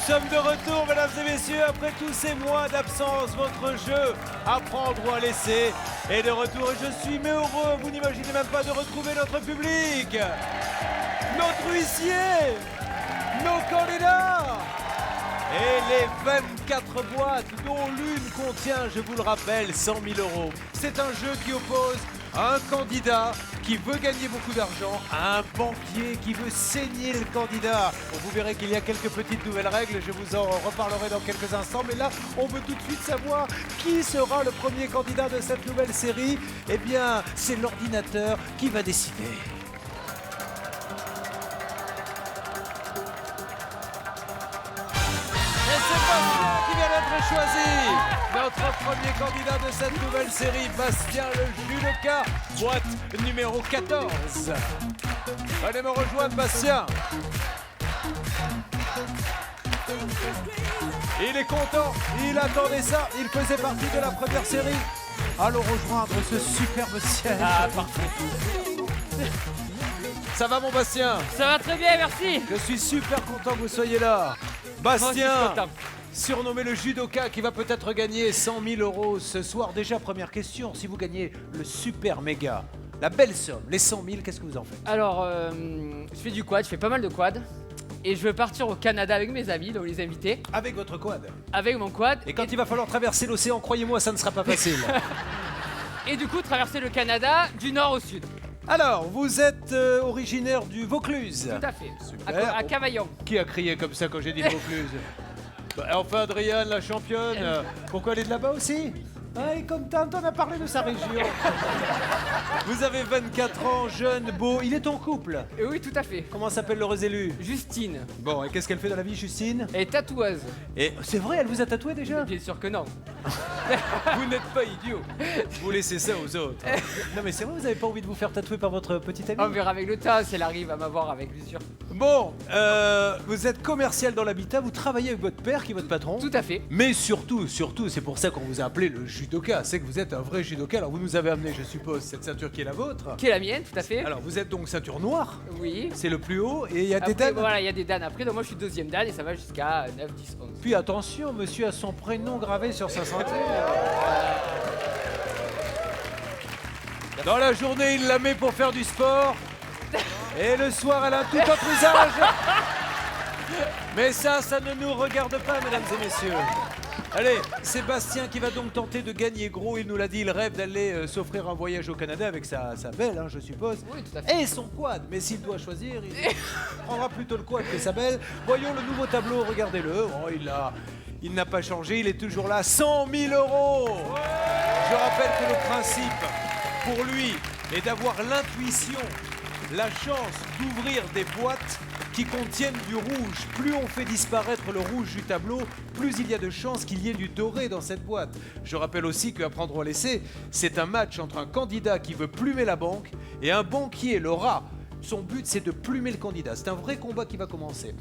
sommes de retour, mesdames et messieurs, après tous ces mois d'absence. Votre jeu, à prendre ou à laisser, est de retour et je suis mais heureux, vous n'imaginez même pas, de retrouver notre public, notre huissier, nos candidats et les 24 boîtes dont l'une contient, je vous le rappelle, 100 000 €. C'est un jeu qui oppose un candidat qui veut gagner beaucoup d'argent à un banquier qui veut saigner le candidat. Bon, vous verrez qu'il y a quelques petites nouvelles règles, je vous en reparlerai dans quelques instants, mais là, on veut tout de suite savoir qui sera le premier candidat de cette nouvelle série. Eh bien, c'est l'ordinateur qui va décider. Et c'est Bastien qui vient d'être choisi. Notre premier candidat de cette nouvelle série, Bastien le judoka, boîte numéro 14. Allez me rejoindre, Bastien. Il est content, il attendait ça, il faisait partie de la première série. Allons rejoindre ce superbe siège. Ah, parfait. Ça va mon Bastien? Ça va très bien, merci. Je suis super content que vous soyez là. Moi aussi, je suis Bastien, content. surnommé le judoka qui va peut-être gagner 100 000 € ce soir. Déjà, première question, si vous gagnez le super méga, la belle somme, les 100 000, qu'est-ce que vous en faites? Alors, je fais du quad, je fais pas mal de quad. Et je veux partir au Canada avec mes amis, donc les invités, Avec votre quad. avec mon quad. Et quand il va falloir traverser l'océan, croyez-moi, ça ne sera pas facile. Et du coup, traverser le Canada du nord au sud. Alors, vous êtes originaire du Vaucluse. Tout à fait. Super. À Cavaillon. Qui a crié comme ça quand j'ai dit le Vaucluse? Bah, enfin, Adriane, la championne, pourquoi elle est de là-bas aussi? Ah, et comme tant, on a parlé de sa région. Vous avez 24 ans, jeune, beau. Il est en couple. Et oui, tout à fait. Comment s'appelle l'heureuse élue? Justine. Bon, et qu'est-ce qu'elle fait dans la vie, Justine? Elle est tatoueuse. Et c'est vrai, elle vous a tatoué déjà? Bien sûr que non. Vous n'êtes pas idiot. Vous laissez ça aux autres. Non, mais c'est vrai, vous n'avez pas envie de vous faire tatouer par votre petite amie? On verra avec le temps si elle arrive à m'avoir avec l'usure. Bon, vous êtes commercial dans l'habitat, vous travaillez avec votre père qui est votre patron. Tout à fait. Mais surtout, c'est pour ça qu'on vous a appelé le judoka, c'est que vous êtes un vrai judoka. Alors vous nous avez amené, je suppose, cette ceinture qui est la vôtre. Qui est la mienne, tout à fait. Alors vous êtes donc ceinture noire, Oui. c'est le plus haut, et il y a des Après, dames. voilà, il y a des danes après. Donc moi, je suis deuxième dan et ça va jusqu'à 9, 10, 11. Puis attention, monsieur a son prénom gravé sur sa ceinture. Dans la journée, il la met pour faire du sport. Et le soir, elle a un tout autre usage. Mais ça ne nous regarde pas, mesdames et messieurs. Allez, Sébastien qui va donc tenter de gagner gros. Il nous l'a dit, il rêve d'aller s'offrir un voyage au Canada avec sa belle, hein, je suppose. Oui, tout à fait. Et son quad. Mais s'il doit choisir, il prendra plutôt le quad que sa belle. Voyons le nouveau tableau, regardez-le. Oh, il n'a pas changé, il est toujours là. 100 000 €. Je rappelle que le principe, pour lui, est d'avoir l'intuition, la chance d'ouvrir des boîtes qui contiennent du rouge. Plus on fait disparaître le rouge du tableau, plus il y a de chances qu'il y ait du doré dans cette boîte. Je rappelle aussi qu'à prendre ou à laisser, c'est un match entre un candidat qui veut plumer la banque et un banquier, le rat. Son but, c'est de plumer le candidat. C'est un vrai combat qui va commencer.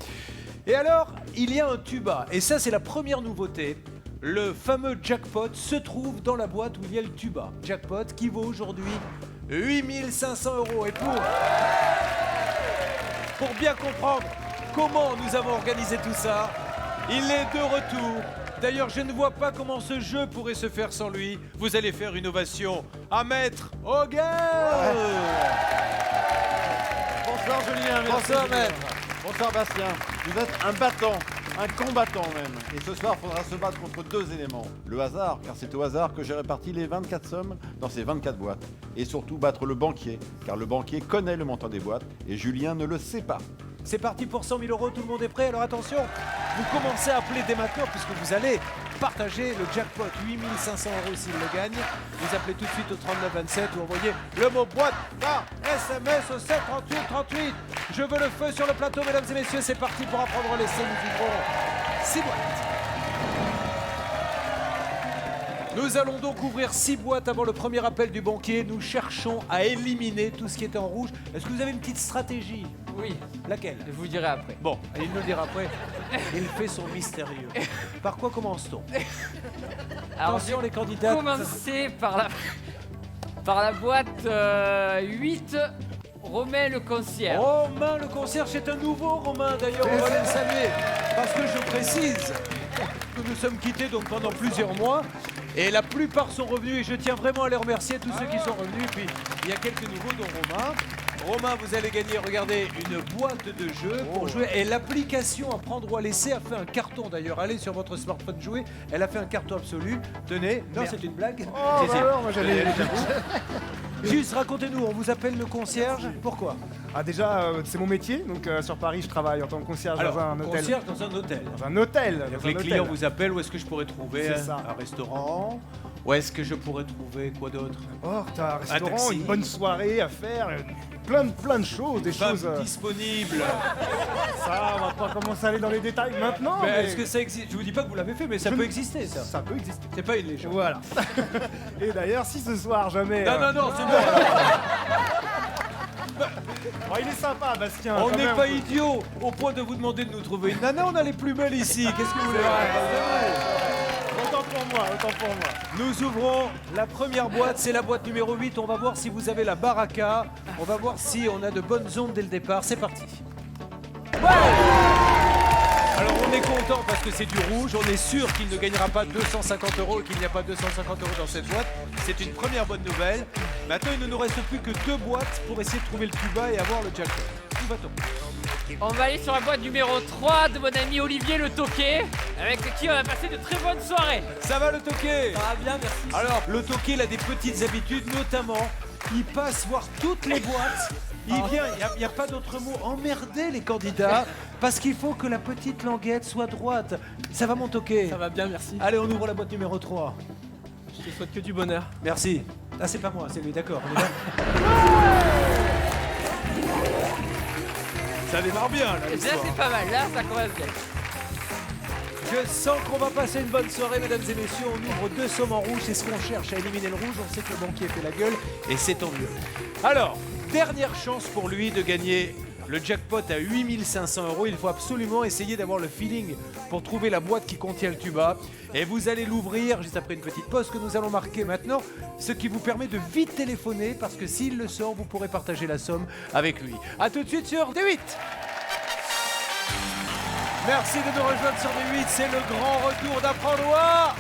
Et alors, il y a un tuba. Et ça, c'est la première nouveauté. Le fameux jackpot se trouve dans la boîte où il y a le tuba. Jackpot qui vaut aujourd'hui 8 500 €. Et pour bien comprendre comment nous avons organisé tout ça, il est de retour. D'ailleurs, je ne vois pas comment ce jeu pourrait se faire sans lui. Vous allez faire une ovation à Maître Auguin. Bonsoir Julien, merci. Bonsoir, maître. Bonsoir Bastien. Vous êtes un battant, un combattant même. Et ce soir, il faudra se battre contre deux éléments. Le hasard, car c'est au hasard que j'ai réparti les 24 sommes dans ces 24 boîtes. Et surtout battre le banquier, car le banquier connaît le montant des boîtes et Julien ne le sait pas. C'est parti pour 100 000 €, tout le monde est prêt. Alors attention, vous commencez à appeler dès maintenant puisque vous allez partager le jackpot, 8 500 € s'il le gagne. Vous appelez tout de suite au 3927 ou envoyez le mot boîte par SMS au 73838. Je veux le feu sur le plateau, mesdames et messieurs, c'est parti pour apprendre l'essai. Nous vivrons 6 boîtes. Nous allons donc ouvrir 6 boîtes avant le premier appel du banquier. Nous cherchons à éliminer tout ce qui était en rouge. Est-ce que vous avez une petite stratégie? Oui, Laquelle? je vous dirai après. Bon, il nous le dira après. Il fait son mystérieux. Par quoi commence-t-on? Alors, Attention les candidats. commencer par la boîte 8, Romain le concierge. Romain le concierge, c'est un nouveau Romain d'ailleurs, on va le saluer. Parce que je précise que nous sommes quittés donc pendant plusieurs mois et la plupart sont revenus et je tiens vraiment à les remercier, tous ceux qui sont revenus. Puis il y a quelques nouveaux dont Romain. Romain, vous allez gagner, regardez, une boîte de jeux pour jouer. Et l'application à prendre ou à laisser a fait un carton d'ailleurs. Allez sur votre smartphone jouer, elle a fait un carton absolu. Tenez, non c'est une blague. Oh, Si, si. alors, moi j'allais. Juste racontez-nous, on vous appelle le concierge, pourquoi? Ah, déjà, c'est mon métier. Donc, sur Paris, je travaille en tant que concierge Alors, dans un hôtel. concierge dans un hôtel. Dans un hôtel. Donc dans les un clients hôtel. vous appellent, où est-ce que je pourrais trouver C'est ça. un restaurant? Où est-ce que je pourrais trouver quoi d'autre? Oh, t'as un restaurant, taxi. une bonne soirée à faire, plein de choses, des Femme choses. disponible. Ça, on va pas commencer à aller dans les détails maintenant. Mais est-ce que ça existe? Je vous dis pas que vous l'avez fait, mais ça Je peut ne- exister ça. Ça peut exister. C'est pas une légende. Voilà. Et d'ailleurs, si ce soir jamais. Non, non, non, c'est bon. Oh, il est sympa, Bastien. On quand n'est même. pas idiots au point de vous demander de nous trouver une nana. On a les plus belles ici. Qu'est-ce que vous voulez? Autant pour moi, autant pour moi. Nous ouvrons la première boîte, c'est la boîte numéro 8. On va voir si vous avez la baraka. On va voir si on a de bonnes ondes dès le départ. C'est parti. Alors on est content parce que c'est du rouge. On est sûr qu'il ne gagnera pas 250 € et qu'il n'y a pas 250 € dans cette boîte. C'est une première bonne nouvelle. Maintenant, il ne nous reste plus que 2 boîtes pour essayer de trouver le tuba et avoir le jackpot. Où va-t-on? On va aller sur la boîte numéro 3 de mon ami Olivier Le Toquet, avec qui on a passé de très bonnes soirées. Ça va le toqué? Ça va bien, merci. Alors, le toqué, il a des petites habitudes, notamment, il passe voir toutes les boîtes. Il vient, il n'y a pas d'autre mot, emmerder les candidats, parce qu'il faut que la petite languette soit droite. Ça va mon toqué? Ça va bien, merci. Allez, on ouvre la boîte numéro 3. Je te souhaite que du bonheur. Merci. Ah, c'est pas moi, c'est lui, d'accord. on est là. Ça démarre bien, là, Là, l'histoire. c'est pas mal, là, ça commence bien. Je sens qu'on va passer une bonne soirée, mesdames et messieurs. On ouvre 2 sommes en rouge. C'est ce qu'on cherche, à éliminer le rouge. On sait que le banquier fait la gueule et c'est tant mieux. Alors, dernière chance pour lui de gagner le jackpot à 8500 €. Il faut absolument essayer d'avoir le feeling pour trouver la boîte qui contient le tuba. Et vous allez l'ouvrir juste après une petite pause que nous allons marquer maintenant. Ce qui vous permet de vite téléphoner parce que s'il le sort, vous pourrez partager la somme avec lui. A tout de suite sur D8. Merci de nous rejoindre sur D8, c'est le grand retour d'Apprends-Loire.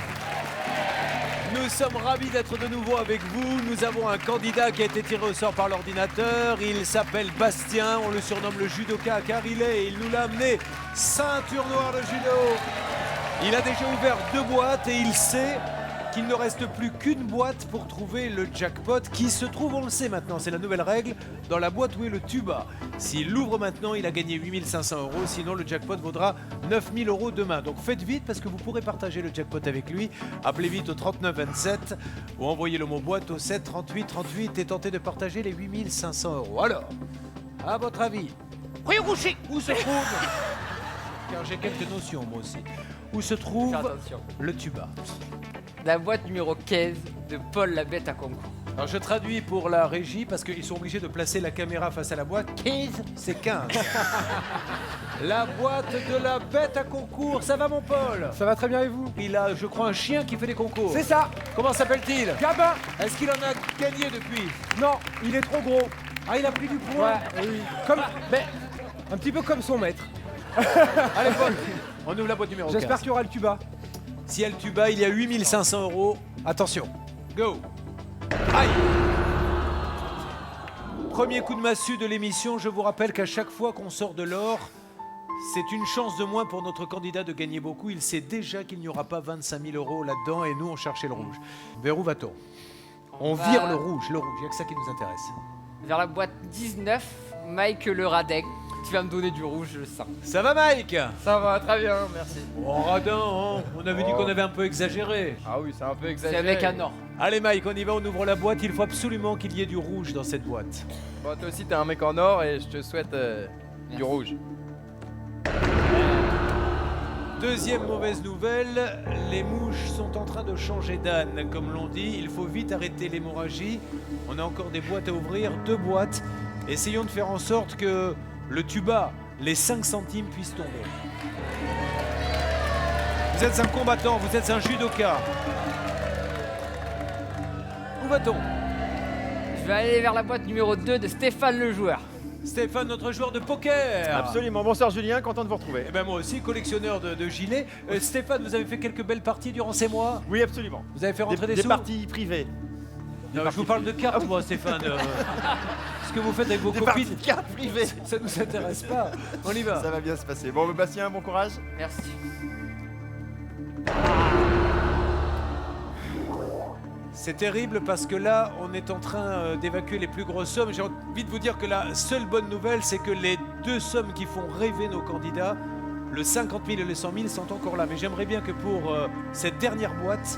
Nous sommes ravis d'être de nouveau avec vous. Nous avons un candidat qui a été tiré au sort par l'ordinateur. Il s'appelle Bastien, on le surnomme le judoka car il nous l'a amené ceinture noire de judo. Il a déjà ouvert 2 boîtes et il sait qu'il ne reste plus qu'une boîte pour trouver le jackpot qui se trouve, on le sait maintenant, c'est la nouvelle règle, dans la boîte où est le tuba. S'il l'ouvre maintenant, il a gagné 8500 €, sinon le jackpot vaudra 9000 € demain. Donc faites vite parce que vous pourrez partager le jackpot avec lui. Appelez vite au 39 27 ou envoyez le mot boîte au 7 38 38 et tentez de partager les 8500 €. Alors, à votre avis, où se trouve, car j'ai quelques notions moi aussi, où se trouve Fais attention. le tuba? La boîte numéro 15 de Paul la bête à concours. Alors je traduis pour la régie parce qu'ils sont obligés de placer la caméra face à la boîte. 15, c'est 15. La boîte de la bête à concours, ça va mon Paul? Ça va très bien et vous? Il a, je crois, un chien qui fait des concours. C'est ça. Comment s'appelle-t-il? Gabin. Est-ce qu'il en a gagné depuis? Non, il est trop gros. Ah, il a pris du poids. Ouais, oui. Comme, mais un petit peu comme son maître. Allez Paul, on ouvre la boîte numéro 15. J'espère qu'il y aura le tuba. Si elle tuba, il y a 8500 €. Attention, go. Aïe. Premier coup de massue de l'émission, je vous rappelle qu'à chaque fois qu'on sort de l'or, c'est une chance de moins pour notre candidat de gagner beaucoup. Il sait déjà qu'il n'y aura pas 25 000 € là-dedans et nous, on cherchait le rouge. Vers où va-t-on? On va- vire le rouge, il n'y a que ça qui nous intéresse. Vers la boîte 19, Mike le Radec. Tu vas me donner du rouge, je le sens. Ça va Mike? Ça va très bien, merci. Oh radin, hein, on avait dit qu'on avait un peu exagéré. Ah oui, c'est un peu C'est exagéré. un mec à or. Allez Mike, on y va, on ouvre la boîte. Il faut absolument qu'il y ait du rouge dans cette boîte. Bon, toi aussi, t'es un mec en or et je te souhaite du rouge. Deuxième mauvaise nouvelle, les mouches sont en train de changer d'âne, comme l'on dit. Il faut vite arrêter l'hémorragie. On a encore des boîtes à ouvrir, 2 boîtes. Essayons de faire en sorte que le tuba, les 5 centimes puissent tomber. Vous êtes un combattant, vous êtes un judoka. Où va-t-on? Je vais aller vers la boîte numéro 2 de Stéphane le joueur. Stéphane, notre joueur de poker. Absolument. Bonsoir Julien, content de vous retrouver. Eh ben moi aussi, collectionneur de gilets. Stéphane, vous avez fait quelques belles parties durant ces mois. Oui, absolument. Vous avez fait rentrer des Des sous. parties privées. Non, je vous parle de cartes, moi, Stéphane. Ce que vous faites avec vos Des copines, parties de cartes privées. ça nous intéresse pas. On y va. Ça va bien se passer. Bon, Bastien, bon courage. Merci. C'est terrible parce que là, on est en train d'évacuer les plus grosses sommes. J'ai envie de vous dire que la seule bonne nouvelle, c'est que les deux sommes qui font rêver nos candidats, le 50 000 et le 100 000, sont encore là. Mais j'aimerais bien que pour cette dernière boîte,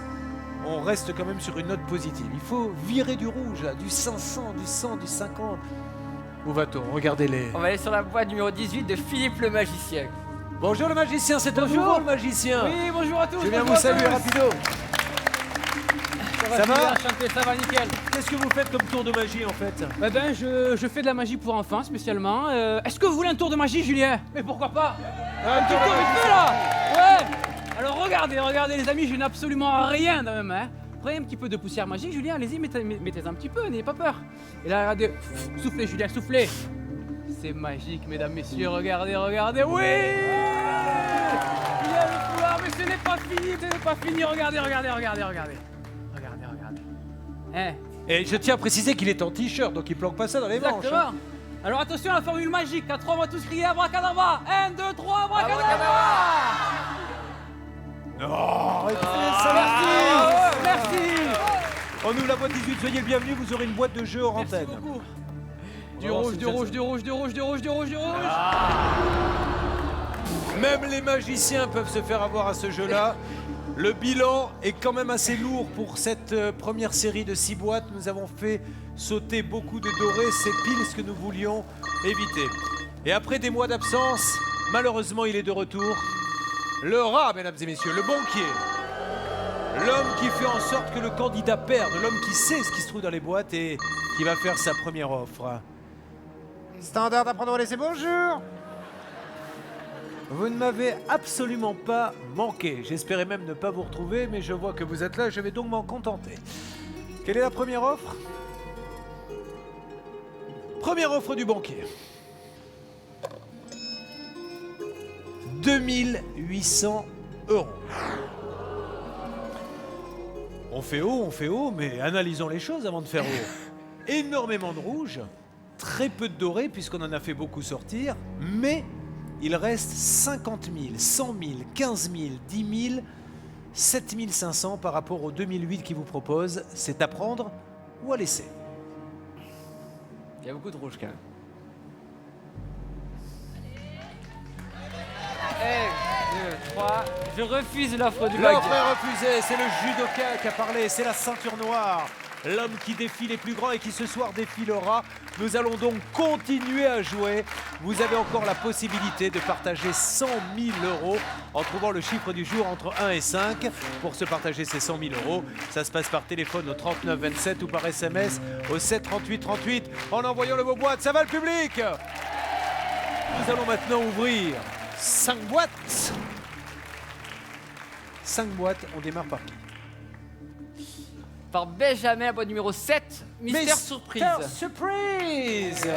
on reste quand même sur une note positive. Il faut virer du rouge, là, du 500, du 100, du 50. Où va-t-on? Regardez-les. On va aller sur la boîte numéro 18 de Philippe le magicien. Bonjour le magicien, c'est un nouveau le magicien. Oui, bonjour à tous. Je viens bonjour vous à saluer tous. rapido. Ça va? Enchanté, ça va nickel. Qu'est-ce que vous faites comme tour de magie en fait? Eh ben, je fais de la magie pour enfants spécialement. Est-ce que vous voulez un tour de magie, Julien? Mais pourquoi pas? Un petit tour vite fait là. Ouais. Alors regardez les amis, je n'ai absolument rien dans mes mains. Prenez un petit peu de poussière magique, Julien, allez-y, mettez un petit peu, n'ayez pas peur. Et là, regardez, soufflez, Julien, soufflez. C'est magique, mesdames, messieurs, regardez, oui. Il y a le foulard, mais ce n'est pas fini, regardez. Hein? Et je tiens à préciser qu'il est en t-shirt, donc il planque pas ça dans les manches. Exactement. Alors attention à la formule magique. À 3, on va tous crier abracadabra. 1, 2, 3, abracadabra. Oh, Merci. on ouvre la boîte 18, soyez le bienvenu, vous aurez une boîte de jeux en Merci antenne. beaucoup. Du Oh, rouge, c'est du bien rouge, ça. du rouge, du rouge, du rouge, du rouge, du rouge. Même les magiciens peuvent se faire avoir à ce jeu-là. Le bilan est quand même assez lourd pour cette première série de 6 boîtes. Nous avons fait sauter beaucoup de dorés, c'est pile ce que nous voulions éviter. Et après des mois d'absence, malheureusement il est de retour. Le rat, mesdames et messieurs, le banquier. L'homme qui fait en sorte que le candidat perde, l'homme qui sait ce qui se trouve dans les boîtes et qui va faire sa première offre. Standard d'apprendre à laisser bonjour. Vous ne m'avez absolument pas manqué. J'espérais même ne pas vous retrouver, mais je vois que vous êtes là, je vais donc m'en contenter. Quelle est la première offre? Première offre du banquier. 2800 €. On fait haut, mais analysons les choses avant de faire haut. Énormément de rouge, très peu de doré puisqu'on en a fait beaucoup sortir, mais il reste 50 000, 100 000, 15 000, 10 000, 7 500 par rapport au 2008 qui vous propose. C'est à prendre ou à laisser. Il y a beaucoup de rouge quand même. 1, 2, 3. Je refuse l'offre du L'offre banquier. est refusée, c'est le judoka qui a parlé, c'est la ceinture noire. L'homme qui défie les plus grands et qui ce soir défilera. Nous allons donc continuer à jouer. Vous avez encore la possibilité de partager 100 000 € en trouvant le chiffre du jour entre 1 et 5. Pour se partager ces 100 000 €, ça se passe par téléphone au 39 27 ou par SMS au 7 38 38 en envoyant le mot boîte. Ça va le public? Nous allons maintenant ouvrir 5 boîtes. 5 boîtes, on démarre par qui? Par Benjamin, la boîte numéro 7. Mystère surprise. Surprise.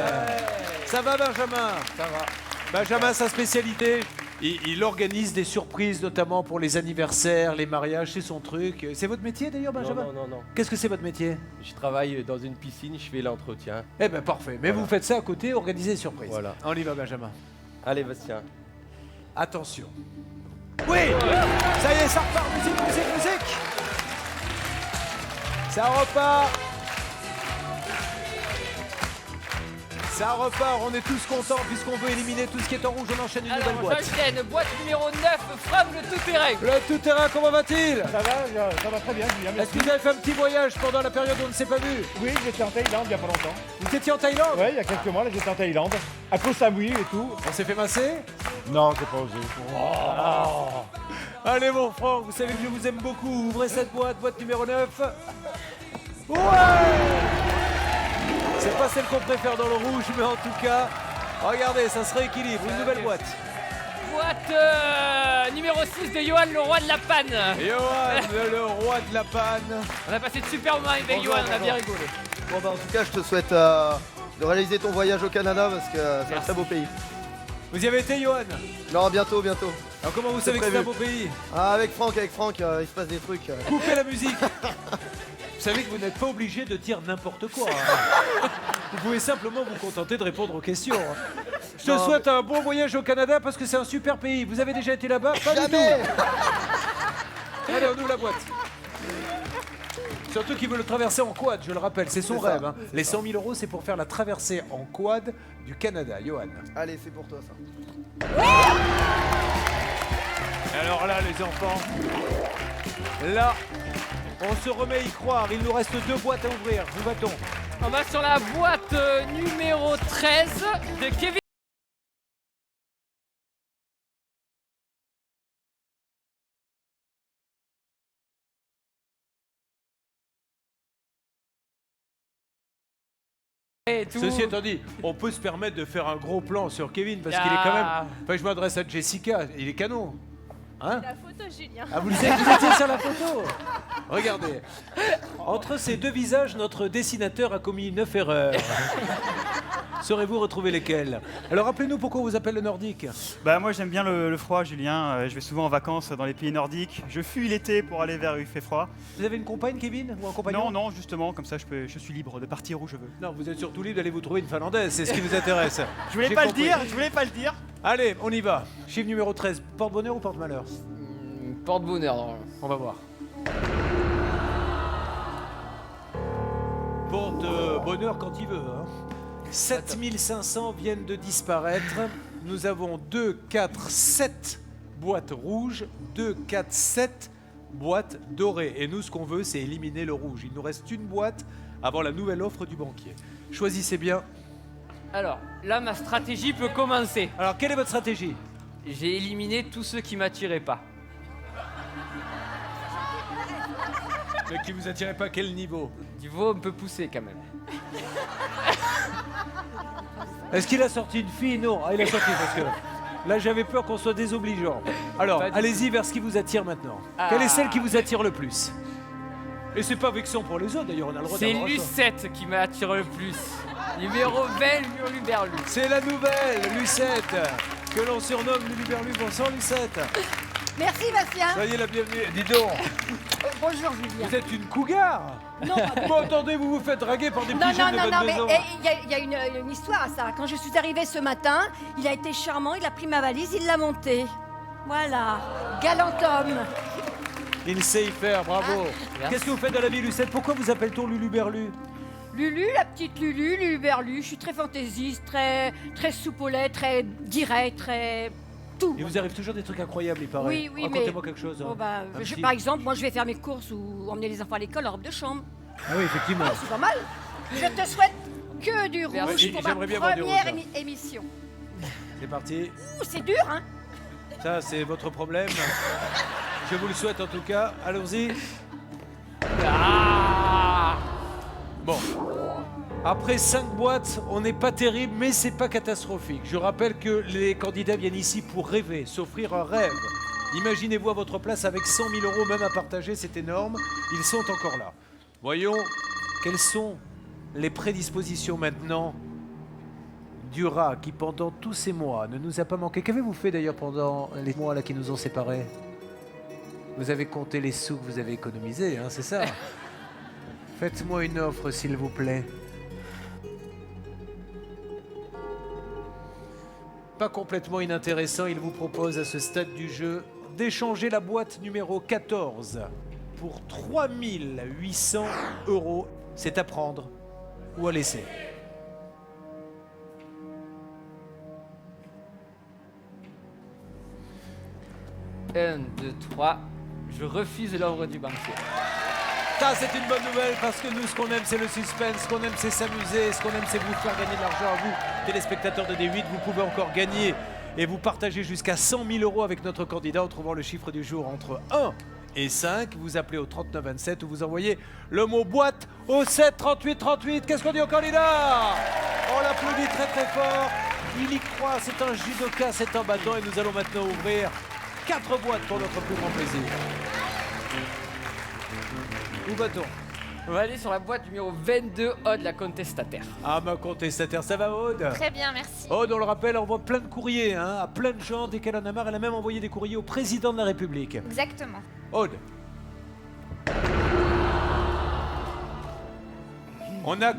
Ça va Benjamin? Ça va. Benjamin, sa spécialité, il organise des surprises, notamment pour les anniversaires, les mariages, c'est son truc. C'est votre métier d'ailleurs Benjamin? Non. Qu'est-ce que c'est votre métier? Je travaille dans une piscine, je fais l'entretien. Eh ben parfait, mais Voilà. vous faites ça à côté, organiser des surprises. Voilà. On y va Benjamin. Allez, Bastien. Attention. Oui. Ça y est, ça repart, musique. Ça repart. Ça repart, on est tous contents puisqu'on veut éliminer tout ce qui est en rouge, on enchaîne une Alors, nouvelle boîte. j'enchaîne. Boîte numéro 9. Fram le tout-terrain. Le tout-terrain, comment va-t-il? Ça va très bien, Julien. Est-ce que vous avez fait un petit voyage pendant la période où on ne s'est pas vu? Oui, j'étais en Thaïlande il n'y a pas longtemps. Vous étiez en Thaïlande? Ouais, il y a quelques mois, là, j'étais en Thaïlande. À Koh Samui et tout. On s'est fait masser? Non, j'ai pas osé. Allez mon Franck, vous savez que je vous aime beaucoup. Ouvrez cette boîte, boîte numéro 9. Ouais! C'est pas celle qu'on préfère dans le rouge, mais en tout cas, regardez, ça se rééquilibre. Une nouvelle boîte. Boîte numéro 6 de Johan, le roi de la panne. Johan, le roi de la panne. On a passé de super moments avec Johan, on a bien rigolé. Bon bah en tout cas je te souhaite de réaliser ton voyage au Canada parce que c'est un très beau pays. Vous y avez été, Johan? Non, bientôt, bientôt. Alors comment vous savez que c'est un beau pays? Ah, avec Franck, il se passe des trucs. Coupez la musique. Vous savez que vous n'êtes pas obligé de dire n'importe quoi. Hein. Vous pouvez simplement vous contenter de répondre aux questions. Hein. Je te souhaite un bon voyage au Canada parce que c'est un super pays. Vous avez déjà été là-bas? Pas du tout. Allez, on ouvre la boîte. Surtout qu'il veut le traverser en quad, je le rappelle, c'est son rêve. Hein. Les 100 000 euros, c'est pour faire la traversée en quad du Canada. Johan. Allez, c'est pour toi ça. Alors là, les enfants, là, on se remet à y croire. Il nous reste 2 boîtes à ouvrir. Où va-t-on? On va sur la boîte numéro 13 de Kevin. Ceci étant dit, on peut se permettre de faire un gros plan sur Kevin parce qu'il est quand même... Enfin, je m'adresse à Jessica, il est canon. Hein? La photo, Julien. Ah, vous étiez sur la photo? Regardez. Entre ces 2 visages, notre dessinateur a commis 9 erreurs. Saurez-vous retrouver lesquelles? Alors, rappelez-nous pourquoi on vous appelle le nordique. Bah moi j'aime bien le froid, Julien. Je vais souvent en vacances dans les pays nordiques. Je fuis l'été pour aller vers où il fait froid. Vous avez une compagne, Kevin? Ou un compagnon? Non, justement, comme ça je suis libre de partir où je veux. Non, vous êtes surtout libre d'aller vous trouver une Finlandaise, c'est ce qui vous intéresse. Je voulais pas le dire. Allez, on y va. Chiffre numéro 13, porte-bonheur ou porte-malheur? Porte-bonheur, normalement. On va voir. Porte-bonheur quand il veut. Hein. 7500 viennent de disparaître. Nous avons 2, 4, 7 boîtes rouges, 2, 4, 7 boîtes dorées. Et nous, ce qu'on veut, c'est éliminer le rouge. Il nous reste une boîte avant la nouvelle offre du banquier. Choisissez bien. Alors, là, ma stratégie peut commencer. Alors, quelle est votre stratégie? J'ai éliminé tous ceux qui m'attiraient pas. Mais qui vous attirait pas, quel niveau? Niveau un peu poussé, quand même. Est-ce qu'il a sorti une fille? Non, il a sorti parce que là j'avais peur qu'on soit désobligeant. Alors, allez-y vers ce qui vous attire maintenant. Quelle est celle qui vous attire le plus? Et c'est pas vexant pour les autres d'ailleurs, on a le droit C'est d'avoir ça. Lucette qui m'attire le plus. Numéro 20, Luluberlu. C'est la nouvelle Lucette, que l'on surnomme Luluberlu. Bonsoir Lucette. Merci Bastien. Soyez la bienvenue. Dis donc, Bonjour Julien. vous êtes une cougar? Non, Bon, attendez, vous vous faites draguer par des non, petits jeunes de non, 22 mais ans. il y a une histoire à ça. Quand je suis arrivée ce matin, il a été charmant, il a pris ma valise, il l'a montée. Voilà, galant homme. Il sait y faire, bravo. Merci. Qu'est-ce que vous faites dans la vie Lucette? Pourquoi vous appelle-t-on Luluberlu? Lulu, la petite Lulu, Luluberlu, je suis très fantaisiste, très soupe au lait, très direct, très... tout. Il vous arrive toujours des trucs incroyables, il paraît. Oui, oui, mais... Racontez-moi quelque chose. Oh, hein. bah, Un petit- par exemple, moi je vais faire mes courses ou emmener les enfants à l'école en robe de chambre. Ah oui, effectivement. Ah, c'est pas mal. Je te souhaite que du rouge Merci. pour ma J'aimerais bien voir du première rouge. émission. C'est parti. Ouh, c'est dur, hein? Ça, c'est votre problème. Je vous le souhaite en tout cas. Allons-y. Bon. Après 5 boîtes, on n'est pas terrible, mais c'est pas catastrophique. Je rappelle que les candidats viennent ici pour rêver, s'offrir un rêve. Imaginez-vous à votre place avec 100 000 euros même à partager, c'est énorme. Ils sont encore là. Voyons quelles sont les prédispositions maintenant du rat qui, pendant tous ces mois, ne nous a pas manqué. Qu'avez-vous fait d'ailleurs pendant les mois là qui nous ont séparés? Vous avez compté les sous que vous avez économisés, hein, c'est ça? Faites-moi une offre, s'il vous plaît. Pas complètement inintéressant, il vous propose à ce stade du jeu d'échanger la boîte numéro 14 pour 3 800 €. C'est à prendre ou à laisser. Un, 2, 3. Je refuse l'ordre du banquier. Ça, c'est une bonne nouvelle parce que nous, ce qu'on aime, c'est le suspense, ce qu'on aime, c'est s'amuser, ce qu'on aime, c'est vous faire gagner de l'argent à vous, téléspectateurs de D8. Vous pouvez encore gagner et vous partager jusqu'à 100 000 € avec notre candidat en trouvant le chiffre du jour entre 1 et 5. Vous appelez au 3927 ou vous envoyez le mot boîte au 7 38 38. Qu'est-ce qu'on dit au candidat? On l'applaudit très très fort. Il y croit, c'est un judoka, c'est un battant et nous allons maintenant ouvrir 4 boîtes pour notre plus grand plaisir. Où va-t-on? On va aller sur la boîte numéro 22, Aude, la contestataire. Ah, ma contestataire, ça va, Aude? Très bien, merci. Aude, on le rappelle, envoie plein de courriers à plein de gens. Dès qu'elle en a marre, elle a même envoyé des courriers au président de la République. Exactement. Aude. On a...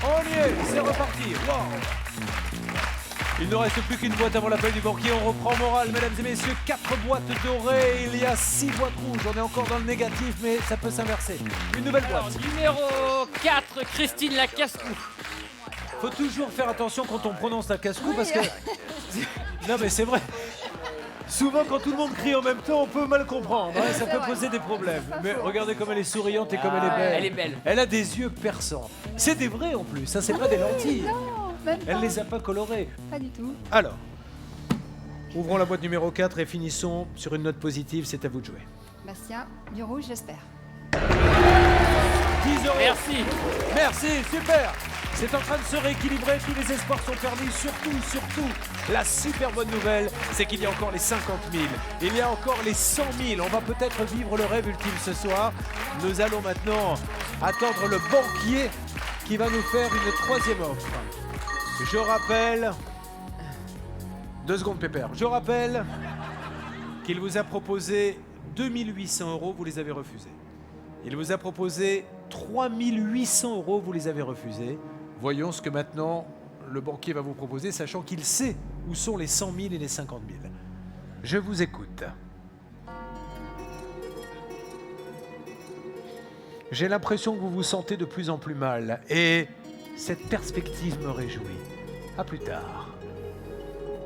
On y est, c'est reparti. Wow. Il ne reste plus qu'une boîte avant l'appel du banquier. On reprend moral, mesdames et messieurs. 4 boîtes dorées, il y a 6 boîtes rouges. On est encore dans le négatif, mais ça peut s'inverser. Une nouvelle boîte. Numéro 4, Christine la casse-cou. Faut toujours faire attention quand on prononce la casse-cou parce que... Non mais c'est vrai. Souvent quand tout le monde crie en même temps, on peut mal comprendre. Hein, ça peut poser des problèmes. Mais regardez comme elle est souriante et comme elle est belle. Elle est belle. Elle a des yeux perçants. C'est des vrais en plus, ça c'est pas des lentilles. Non, même pas. Elle les a pas colorés. Pas du tout. Alors, ouvrons la boîte numéro 4 et finissons sur une note positive, c'est à vous de jouer. Bastien, du rouge, j'espère. 10 euros. Merci. Merci, super. C'est en train de se rééquilibrer, tous les espoirs sont permis, surtout, la super bonne nouvelle, c'est qu'il y a encore les 50 000, il y a encore les 100 000, on va peut-être vivre le rêve ultime ce soir. Nous allons maintenant attendre le banquier qui va nous faire une troisième offre. Je rappelle... 2 secondes Pépère, je rappelle qu'il vous a proposé 2800 euros, vous les avez refusés. Il vous a proposé 3800 euros, vous les avez refusés. Voyons ce que maintenant le banquier va vous proposer, sachant qu'il sait où sont les 100 000 et les 50 000. Je vous écoute. J'ai l'impression que vous vous sentez de plus en plus mal et cette perspective me réjouit. À plus tard.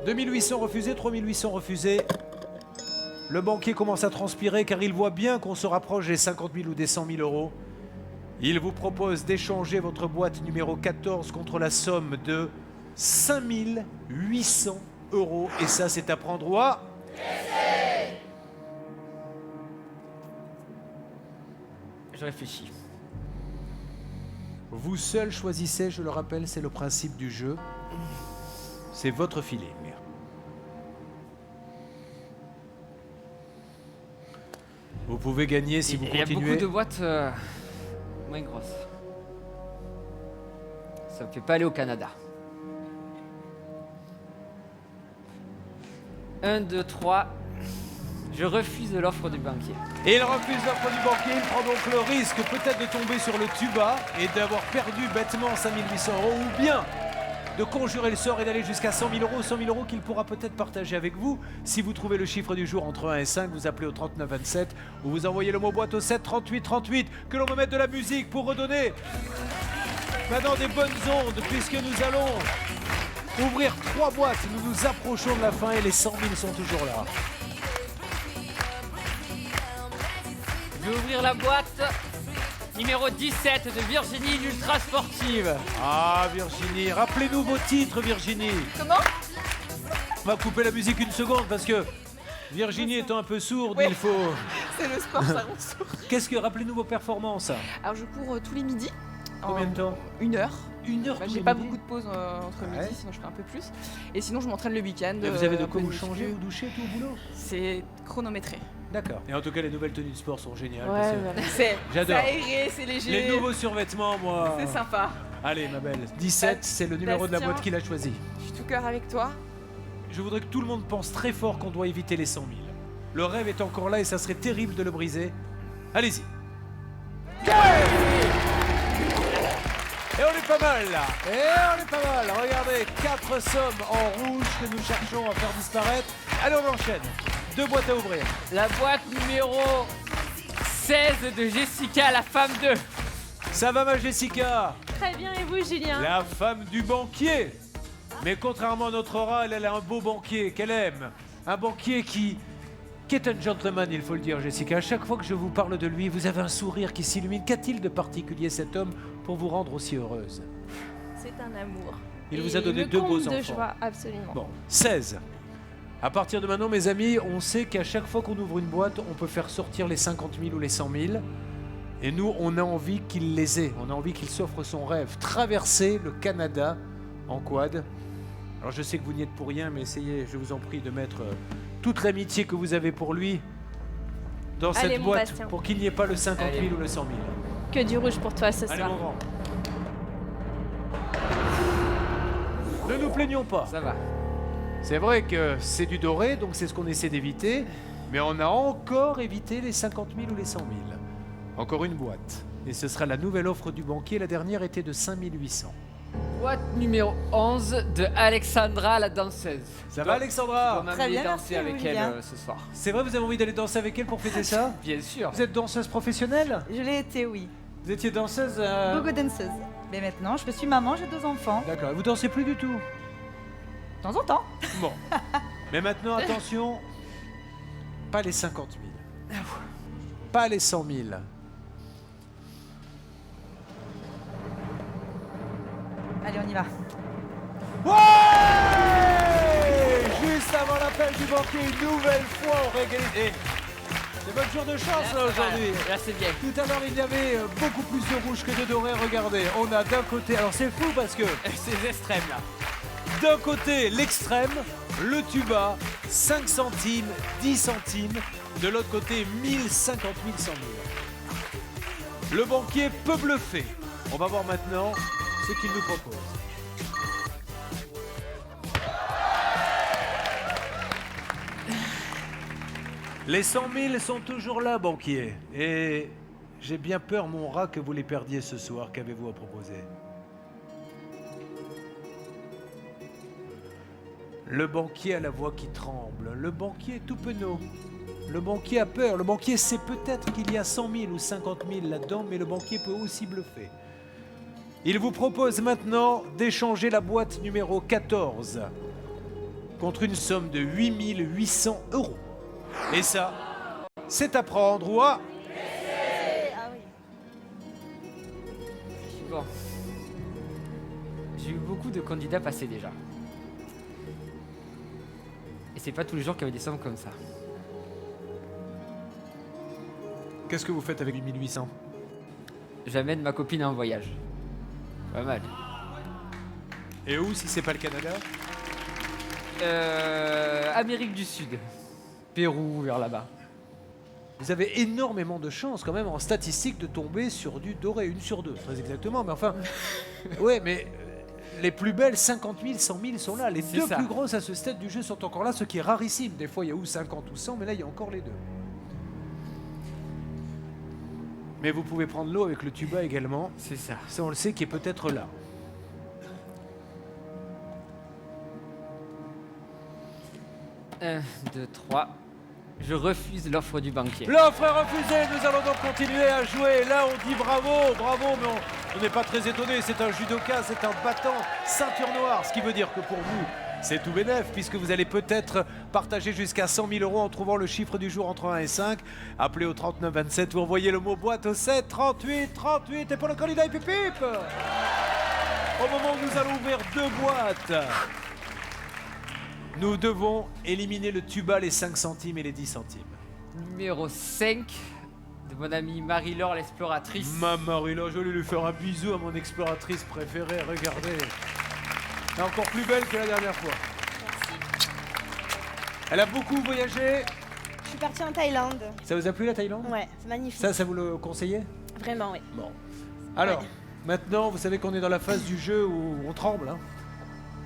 2800 refusés, 3800 refusés. Le banquier commence à transpirer car il voit bien qu'on se rapproche des 50 000 ou des 100 000 euros. Il vous propose d'échanger votre boîte numéro 14 contre la somme de 5 800 euros. Et ça, c'est à prendre au... Je réfléchis. Vous seul choisissez, je le rappelle, c'est le principe du jeu. C'est votre feeling. Vous pouvez gagner si vous continuez. Il y a beaucoup de boîtes moins grosses. Ça me fait pas aller au Canada. 1, 2, 3. Je refuse l'offre du banquier. Et il refuse l'offre du banquier, il prend donc le risque peut-être de tomber sur le tuba et d'avoir perdu bêtement 5 800 euros ou bien de conjurer le sort et d'aller jusqu'à 100 000 euros. 100 000 euros qu'il pourra peut-être partager avec vous. Si vous trouvez le chiffre du jour entre 1 et 5, vous appelez au 39 27 ou vous envoyez le mot boîte au 7 38 38. Que l'on me mette de la musique pour redonner maintenant des bonnes ondes puisque nous allons ouvrir 3 boîtes. Nous nous approchons de la fin et les 100 000 sont toujours là. Je vais ouvrir la boîte numéro 17 de Virginie, l'ultra sportive. Ah Virginie, rappelez-nous vos titres Virginie. Comment? On va couper la musique une seconde parce que Virginie étant un peu sourde, il faut... C'est le sport, ça rend sourd. Qu'est-ce que... Rappelez-nous vos performances. Alors je cours tous les midis. Combien de temps? 1 heure. 1 heure J'ai pas beaucoup de pauses entre midi, sinon je fais un peu plus. Et sinon je m'entraîne le week-end. Et vous avez de un quoi peu vous muscu. changer ou doucher tout au boulot? C'est chronométré. D'accord. Et en tout cas, les nouvelles tenues de sport sont géniales. Ouais, parce que voilà. C'est j'adore. aéré, c'est léger. Les nouveaux survêtements, moi. C'est sympa. Allez, ma belle. 17, c'est le numéro de la Bastien. boîte qu'il a choisi. Je suis tout cœur avec toi. Je voudrais que tout le monde pense très fort qu'on doit éviter les 100 000. Le rêve est encore là et ça serait terrible de le briser. Allez-y. Et on est pas mal là. Et on est pas mal. Regardez, 4 sommes en rouge que nous cherchons à faire disparaître. Allez, on enchaîne. 2 boîtes à ouvrir. La boîte numéro 16 de Jessica, la femme de... Ça va ma Jessica? Très bien, et vous, Julien? La femme du banquier. Mais contrairement à notre oral, elle a un beau banquier qu'elle aime. Un banquier qui est un gentleman, il faut le dire, Jessica. À chaque fois que je vous parle de lui, vous avez un sourire qui s'illumine. Qu'a-t-il de particulier cet homme pour vous rendre aussi heureuse? C'est un amour. Il vous a donné 2 beaux enfants. de joie, absolument. Bon, 16. À partir de maintenant, mes amis, on sait qu'à chaque fois qu'on ouvre une boîte, on peut faire sortir les 50 000 ou les 100 000. Et nous, on a envie qu'il les ait. On a envie qu'il s'offre son rêve. Traverser le Canada en quad. Alors je sais que vous n'y êtes pour rien, mais essayez, je vous en prie, de mettre toute l'amitié que vous avez pour lui dans Allez, cette mon boîte Bastien. pour qu'il n'y ait pas le 50 000 Allez. ou le 100 000. Que du rouge pour toi ce Allez, soir. mon grand. Ne nous plaignons pas. Ça va. C'est vrai que c'est du doré, donc c'est ce qu'on essaie d'éviter. Mais on a encore évité les 50 000 ou les 100 000. Encore une boîte. Et ce sera la nouvelle offre du banquier. La dernière était de 5 800. Boîte numéro 11 de Alexandra, la danseuse. Ça va, Alexandra? On va m'amener danser avec elle ce soir. C'est vrai, vous avez envie d'aller danser avec elle pour fêter ça? Bien sûr. Vous êtes danseuse professionnelle? Je l'ai été, oui. Vous étiez danseuse Gogo danseuse. Mais maintenant, je suis maman, j'ai 2 enfants. D'accord, et vous dansez plus du tout? De temps en temps. Bon. Mais maintenant, attention, pas les 50 000. Pas les 100 000. Allez, on y va. Ouais! Juste avant l'appel du banquier, une nouvelle fois, on régale. C'est votre jour de chance là aujourd'hui. Là c'est bien. Tout à l'heure il y avait beaucoup plus de rouge que de doré. Regardez, on a d'un côté, alors c'est fou parce que Ces extrêmes là. d'un côté l'extrême, le tuba, 5 centimes, 10 centimes. De l'autre côté 1000, 50 000, 100 000. Le banquier peut bluffer. On va voir maintenant ce qu'il nous propose. Les 100 000 sont toujours là, banquier. Et j'ai bien peur, mon rat, que vous les perdiez ce soir. Qu'avez-vous à proposer? Le banquier a la voix qui tremble. Le banquier est tout penaud. Le banquier a peur. Le banquier sait peut-être qu'il y a 100 000 ou 50 000 là-dedans, mais le banquier peut aussi bluffer. Il vous propose maintenant d'échanger la boîte numéro 14 contre une somme de 8 800 €. Et ça, c'est à prendre ou à... Bon. J'ai eu beaucoup de candidats passés déjà. Et c'est pas tous les jours qu'il y avait des sommes comme ça. Qu'est-ce que vous faites avec 8 800? J'amène ma copine en voyage. Pas mal. Et où si c'est pas le Canada? Amérique du Sud. Pérou, vers là-bas. Vous avez énormément de chance quand même en statistique de tomber sur du doré, 1 sur 2, très exactement. Mais enfin, ouais, mais les plus belles, 50 000, 100 000 sont là. Les C'est deux ça. plus grosses à ce stade du jeu sont encore là, ce qui est rarissime. Des fois, il y a ou 50 ou 100, mais là, il y a encore les deux. Mais vous pouvez prendre l'eau avec le tuba également. C'est ça. Ça, on le sait, qui est peut-être là. Un, 2, 3. Je refuse l'offre du banquier. L'offre est refusée, nous allons donc continuer à jouer. Là, on dit bravo, bravo, mais on n'est pas très étonné. C'est un judoka, c'est un battant, ceinture noire. Ce qui veut dire que pour vous, c'est tout bénef, puisque vous allez peut-être partager jusqu'à 100 000 € en trouvant le chiffre du jour entre 1 et 5. Appelez au 39 27 ou envoyez le mot boîte au 7 38 38. Et pour le candidat Hip Hip Hip, au moment où nous allons ouvrir 2 boîtes, Nous devons éliminer le tuba, les 5 centimes et les 10 centimes. Numéro 5 de mon amie Marie-Laure, l'exploratrice. Ma Marie-Laure, je vais lui faire un bisou à mon exploratrice préférée. Regardez. Elle est encore plus belle que la dernière fois. Elle a beaucoup voyagé. Je suis partie en Thaïlande. Ça vous a plu la Thaïlande? Ouais, c'est magnifique. Ça vous le conseillez? Vraiment, oui. Bon. Alors, maintenant, vous savez qu'on est dans la phase du jeu où on tremble. Hein.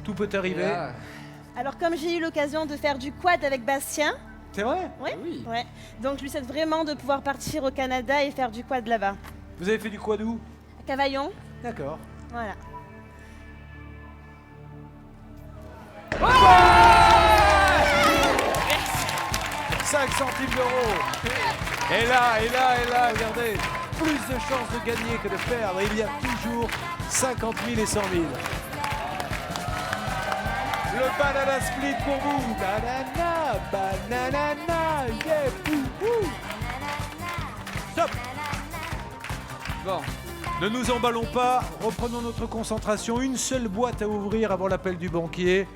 Tout peut arriver. Alors, comme j'ai eu l'occasion de faire du quad avec Bastien. C'est vrai? Oui. Ouais. Donc, je lui souhaite vraiment de pouvoir partir au Canada et faire du quad là-bas. Vous avez fait du quad où? À Cavaillon. D'accord. Voilà. 5 centimes d'euros. Et là, regardez, plus de chances de gagner que de perdre. Il y a toujours 50 000 et 100 000. Le banana split pour vous. Banana, yeah, bouh. Stop. Bon. Ne nous emballons pas, reprenons notre concentration. Une seule boîte à ouvrir avant l'appel du banquier.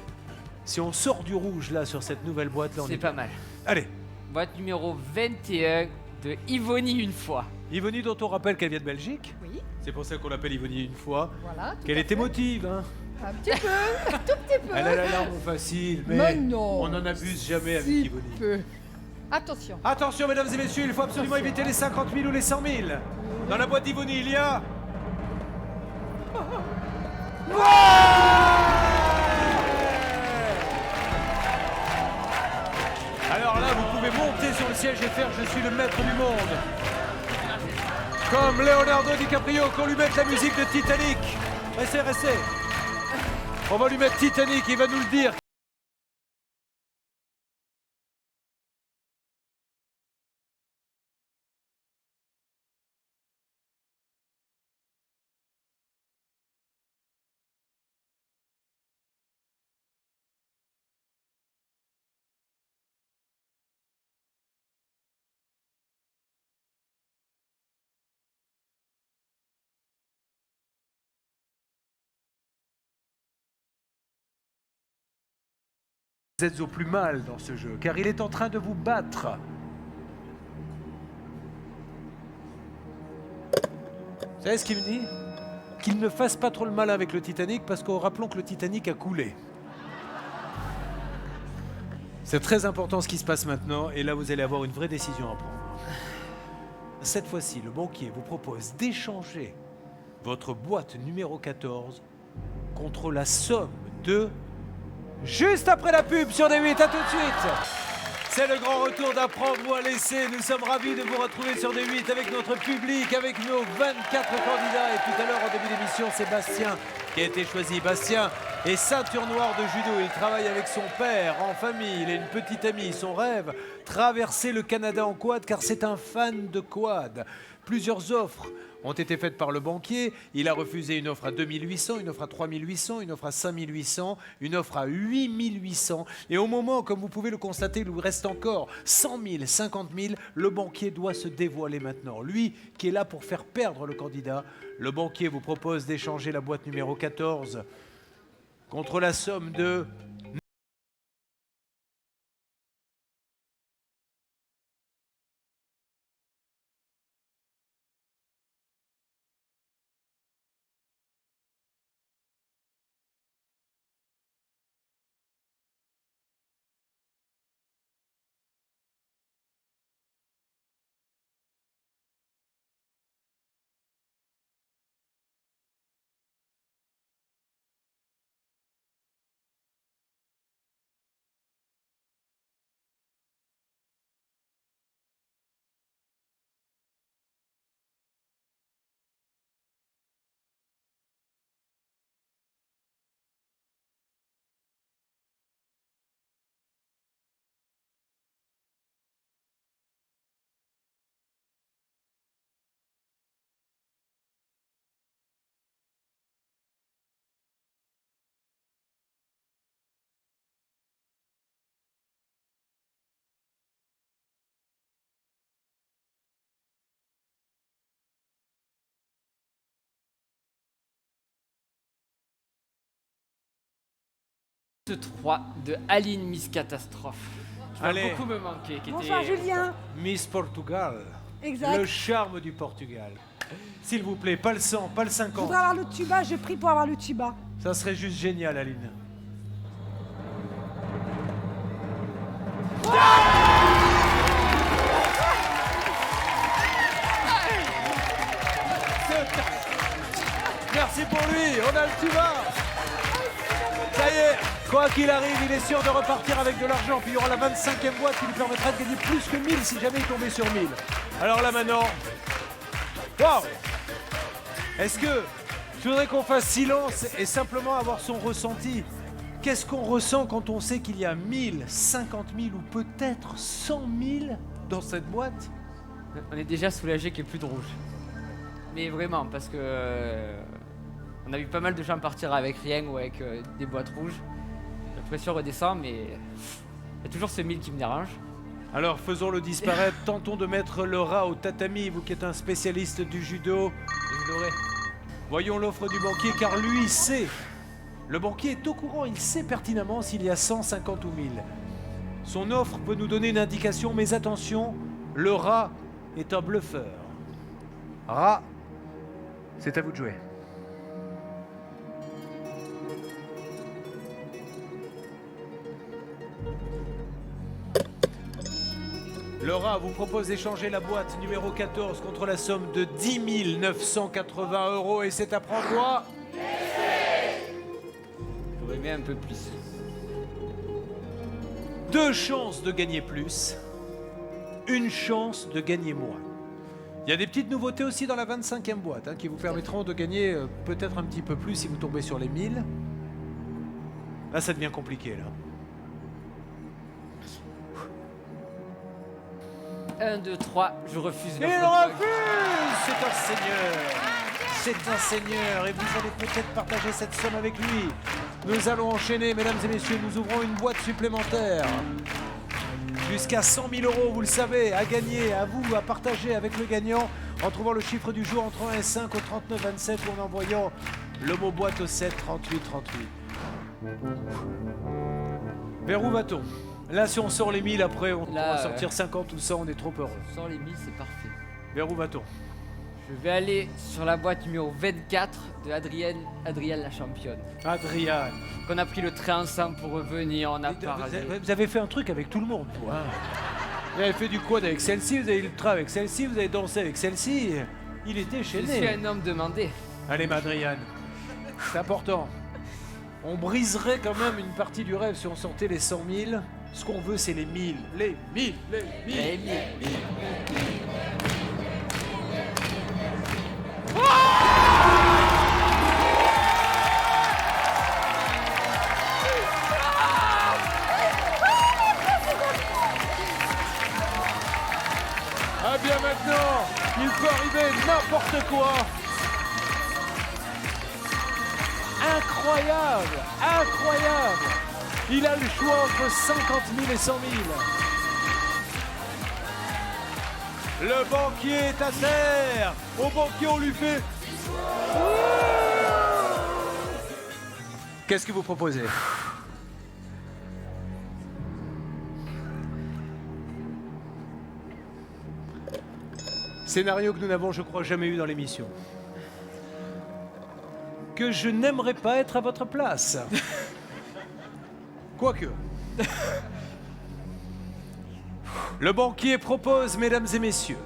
Si on sort du rouge là sur cette nouvelle boîte, là on est pas mal. Allez. Boîte numéro 21 de Ivonie une fois. Ivonie dont on rappelle qu'elle vient de Belgique. Oui. C'est pour ça qu'on l'appelle Ivonie une fois. Voilà. Qu'elle est émotive, hein. Un petit peu, un tout petit peu. Elle a la larme facile, mais non. on n'en abuse jamais avec Si Ivonie. peu. Attention. Attention, mesdames et messieurs, il faut absolument éviter les 50 000 ou les 100 000. Dans la boîte d'Ivonie, il y a... Alors là, vous pouvez monter sur le siège et faire « Je suis le maître du monde ». Comme Leonardo DiCaprio, qu'on lui mette la musique de Titanic. Restez. On va lui mettre Titanic, il va nous le dire. Vous êtes au plus mal dans ce jeu, car il est en train de vous battre. Vous savez ce qu'il me dit? Qu'il ne fasse pas trop le malin avec le Titanic, parce que rappelons que le Titanic a coulé. C'est très important ce qui se passe maintenant, et là vous allez avoir une vraie décision à prendre. Cette fois-ci, le banquier vous propose d'échanger votre boîte numéro 14 contre la somme de... Juste après la pub sur D8, à tout de suite. C'est le grand retour d'Apprendre ou à laisser. Nous sommes ravis de vous retrouver sur D8 avec notre public, avec nos 24 candidats. Et tout à l'heure, en début d'émission, c'est Bastien qui a été choisi. Bastien est ceinture noire de judo. Il travaille avec son père, en famille. Il a une petite amie. Son rêve, traverser le Canada en quad, car c'est un fan de quad. Plusieurs offres ont été faites par le banquier. Il a refusé une offre à 2800, une offre à 3800, une offre à 5800, une offre à 8800. Et au moment, comme vous pouvez le constater, il lui reste encore 100 000, 50 000. Le banquier doit se dévoiler maintenant. Lui qui est là pour faire perdre le candidat, le banquier vous propose d'échanger la boîte numéro 14 contre la somme de 3 de Aline Miss Catastrophe. Qui va Allez. beaucoup me manquer. Qui Bonsoir était... Julien. Miss Portugal. Exact. Le charme du Portugal. S'il vous plaît, pas le 100, pas le Je 50. voudrais avoir le tuba, je prie pour avoir le tuba. Ça serait juste génial, Aline. Merci pour lui, on a le tuba. Ça y est, quoi qu'il arrive, il est sûr de repartir avec de l'argent. Puis il y aura la 25e boîte qui lui permettra de gagner plus que 1000 si jamais il tombait sur 1000. Alors là maintenant, waouh! Est-ce que je voudrais qu'on fasse silence et simplement avoir son ressenti? Qu'est-ce qu'on ressent quand on sait qu'il y a 1000, 50 000 ou peut-être 100 000 dans cette boîte? On est déjà soulagé qu'il n'y ait plus de rouge. Mais vraiment, parce que on a vu pas mal de gens partir avec rien ou avec des boîtes rouges. La pression redescend, mais il y a toujours ce 1000 qui me dérange. Alors faisons-le disparaître, tentons de mettre le rat au tatami, vous qui êtes un spécialiste du judo. Je l'aurai. Voyons l'offre du banquier, car lui il sait. Le banquier est au courant, il sait pertinemment s'il y a 150 ou 1000. Son offre peut nous donner une indication, mais attention, le rat est un bluffeur. Rat, c'est à vous de jouer. Le rat vous propose d'échanger la boîte numéro 14 contre la somme de 10 980 € et c'est à prendre quoi? J'aurais aimé un peu plus. 2 chances de gagner plus, 1 chance de gagner moins. Il y a des petites nouveautés aussi dans la 25e boîte qui vous permettront de gagner peut-être un petit peu plus si vous tombez sur les 1000. Là, ça devient compliqué là. 1, 2, 3, je refuse Il l'offre. refuse! C'est un seigneur! C'est un seigneur et vous allez peut-être partager cette somme avec lui. Nous allons enchaîner, mesdames et messieurs, nous ouvrons une boîte supplémentaire. Jusqu'à 100 000 €, vous le savez, à gagner, à vous, à partager avec le gagnant en trouvant le chiffre du jour entre 1 et 5 au 39 27 ou en envoyant le mot boîte au 7 38 38. Vers où va-t-on? Là, si on sort les 1000, après, on pourra sortir 50 ou 100, on est trop heureux. Sans les 1000, c'est parfait. Vers où va-t-on? Je vais aller sur la boîte numéro 24 de Adrienne la championne. Adrienne. Qu'on a pris le train ensemble pour revenir, on a parlé. Vous avez fait un truc avec tout le monde, toi. Vous avez fait du quad avec celle-ci, vous avez eu le train avec celle-ci, vous avez dansé avec celle-ci. Il était Je chaîné. suis un homme demandé. Allez, Madriane, c'est important. On briserait quand même une partie du rêve si on sortait les 100 000. Ce qu'on veut, c'est les 1000. Les 1000, les 1000. Les 1000. Ah bien maintenant, il peut arriver n'importe quoi. Incroyable, incroyable. Il a le choix entre 50 000 et 100 000. Le banquier est à terre. Au banquier, on lui fait... Qu'est-ce que vous proposez? Scénario que nous n'avons, je crois, jamais eu dans l'émission. Que je n'aimerais pas être à votre place. Quoique. Le banquier propose, mesdames et messieurs,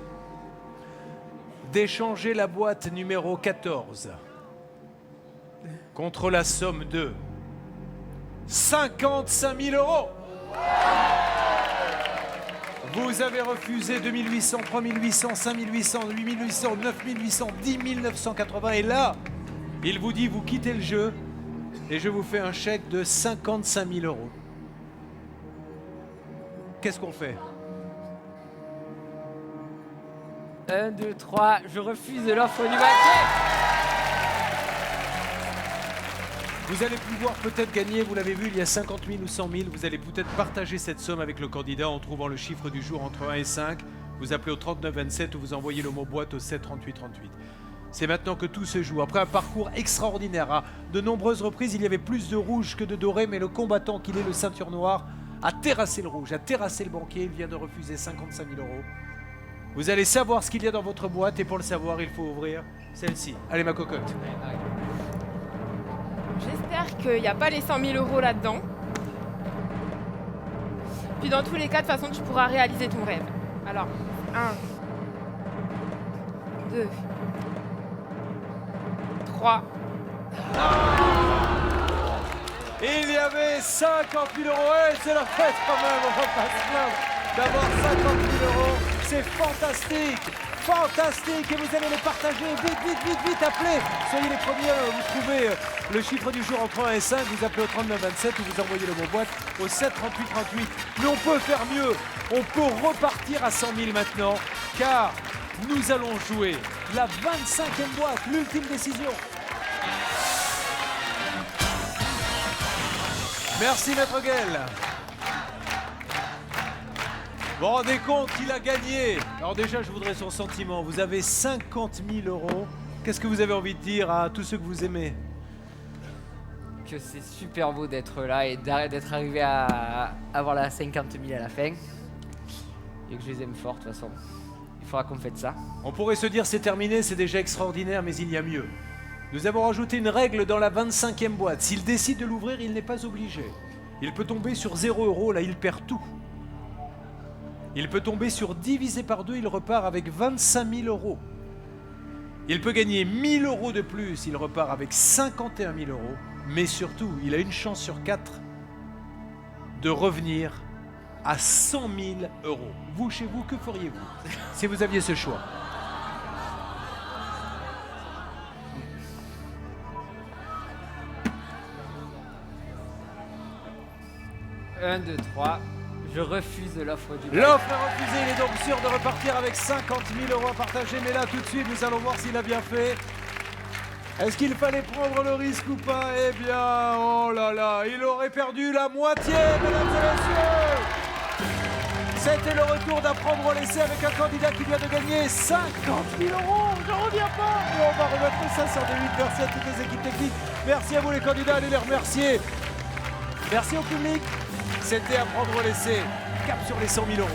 d'échanger la boîte numéro 14 contre la somme de 55 000 €. Vous avez refusé 2800, 3800, 5800, 8800, 9800, 10 980 et là, il vous dit vous quittez le jeu et je vous fais un chèque de 55 000 €. Qu'est-ce qu'on fait? 1, 2, 3, je refuse l'offre du banquier. Vous allez pouvoir peut-être gagner, vous l'avez vu, il y a 50 000 ou 100 000. Vous allez peut-être partager cette somme avec le candidat en trouvant le chiffre du jour entre 1 et 5. Vous appelez au 39 27 ou vous envoyez le mot boîte au 7 38 38. C'est maintenant que tout se joue. Après un parcours extraordinaire, à de nombreuses reprises, il y avait plus de rouge que de doré, mais le combattant qu'il est, le ceinture noire, a terrassé le rouge, a terrassé le banquier. Il vient de refuser 55 000 euros. Vous allez savoir ce qu'il y a dans votre boîte, et pour le savoir, il faut ouvrir celle-ci. Allez, ma cocotte. J'espère qu'il n'y a pas les 100 000 euros là-dedans. Puis dans tous les cas, de toute façon, tu pourras réaliser ton rêve. Alors, 1, 2, 3. Il y avait 50 000 euros. Et c'est la fête quand même, on va pas se plaindre d'avoir 50 000 euros. C'est fantastique, fantastique. Et vous allez les partager. Vite, vite, vite, vite, appelez. Soyez les premiers. Vous trouvez le chiffre du jour entre 1 et 5. Vous appelez au 3927 ou vous envoyez le mot boîte au 7 38 38. Mais on peut faire mieux. On peut repartir à 100 000 maintenant. Car nous allons jouer la 25e boîte, l'ultime décision. Merci Maître Guel. Vous vous rendez compte qu'il a gagné. Alors déjà, je voudrais son sentiment. Vous avez 50 000 euros. Qu'est-ce que vous avez envie de dire à tous ceux que vous aimez? Que c'est super beau d'être là et d'être arrivé à avoir la 50 000 à la fin. Et que je les aime fort de toute façon. Il faudra qu'on fête ça. On pourrait se dire c'est terminé, c'est déjà extraordinaire, mais il y a mieux. Nous avons rajouté une règle dans la 25e boîte. S'il décide de l'ouvrir, il n'est pas obligé. Il peut tomber sur 0 euros, là il perd tout. Il peut tomber sur divisé par 2, il repart avec 25 000 euros. Il peut gagner 1 000 euros de plus, il repart avec 51 000 euros. Mais surtout, il a une chance sur 4 de revenir à 100 000 euros. Vous, chez vous, que feriez-vous si vous aviez ce choix? 1, 2, 3. Je refuse l'offre du bac. L'offre est refusée, il est donc sûr de repartir avec 50 000 euros à partager. Mais là, tout de suite, nous allons voir s'il a bien fait. Est-ce qu'il fallait prendre le risque ou pas? Eh bien, oh là là, il aurait perdu la moitié, mesdames et messieurs. C'était le retour d'un prendre ou laisser avec un candidat qui vient de gagner 50 000 euros. Je reviens pas. Et on va remettre ça sur des 8. Merci à toutes les équipes techniques. Merci à vous les candidats, allez les remercier. Merci au public. C'était à prendre ou laisser. Cap sur les 100 000 euros.